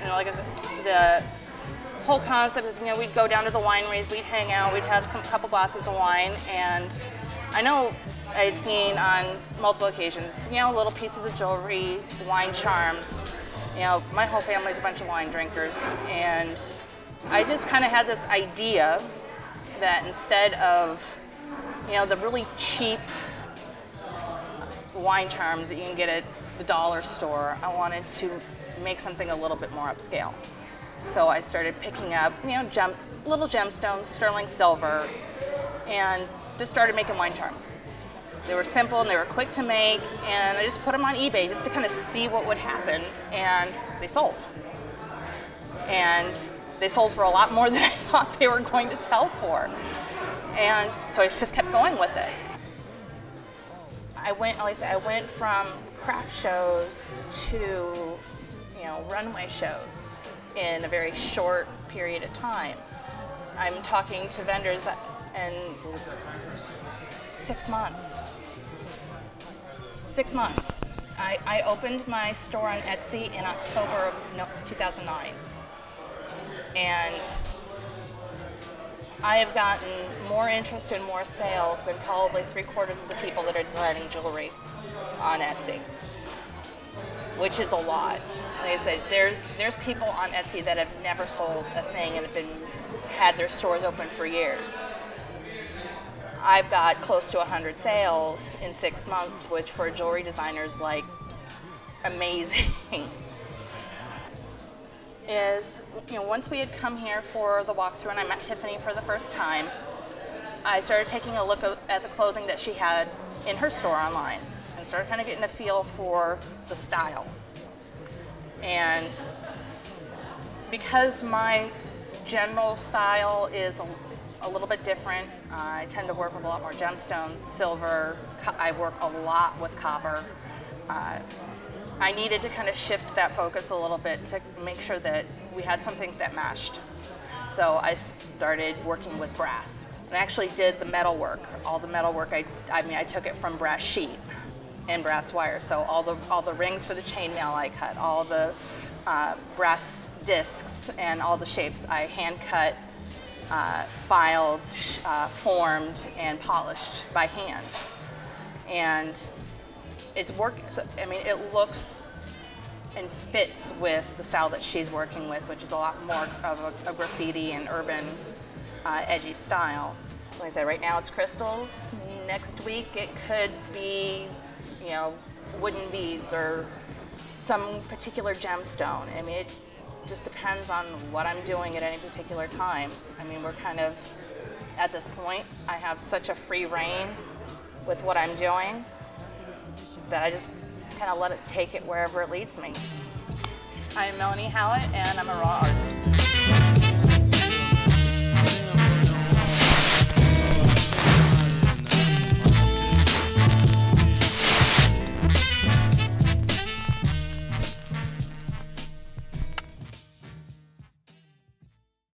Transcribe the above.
You know, like the whole concept is, you know, we'd go down to the wineries, we'd hang out, we'd have some couple glasses of wine, and I know I had seen on multiple occasions, you know, little pieces of jewelry, wine charms. You know, my whole family's a bunch of wine drinkers, and I just kind of had this idea that instead of, you know, the really cheap wine charms that you can get at the dollar store, I wanted to make something a little bit more upscale. So I started picking up, you know, little gemstones, sterling silver, and just started making wine charms. They were simple and they were quick to make, and I just put them on eBay just to kind of see what would happen, and they sold. And they sold for a lot more than I thought they were going to sell for. And so I just kept going with it. I went from craft shows to, you know, runway shows in a very short period of time. I'm talking to vendors, and What was that time frame? 6 months. 6 months. I opened my store on Etsy in October of 2009. And I have gotten more interest and more sales than probably 3/4 of the people that are designing jewelry on Etsy, which is a lot. Like I said, there's people on Etsy that have never sold a thing and have had their stores open for years. I've got close to 100 sales in 6 months, which for a jewelry designer is like amazing. Is, you know, once we had come here for the walkthrough and I met Tiffany for the first time, I started taking a look at the clothing that she had in her store online and started kind of getting a feel for the style. And because my general style is a little bit different, I tend to work with a lot more gemstones, silver, I work a lot with copper. I needed to kind of shift that focus a little bit to make sure that we had something that matched. So I started working with brass. And I actually did the metal work. All the metal work, I took it from brass sheet and brass wire. So all the rings for the chainmail I cut, all the brass discs and all the shapes I hand cut, filed, formed, and polished by hand. And it's I mean, it looks and fits with the style that she's working with, which is a lot more of a graffiti and urban, edgy style. Like I said, right now it's crystals. Next week it could be, you know, wooden beads or some particular gemstone. I mean, it just depends on what I'm doing at any particular time. I mean, we're kind of, at this point, I have such a free reign with what I'm doing that I just kind of let it take it wherever it leads me. I'm Melanie Howitt, and I'm a raw artist.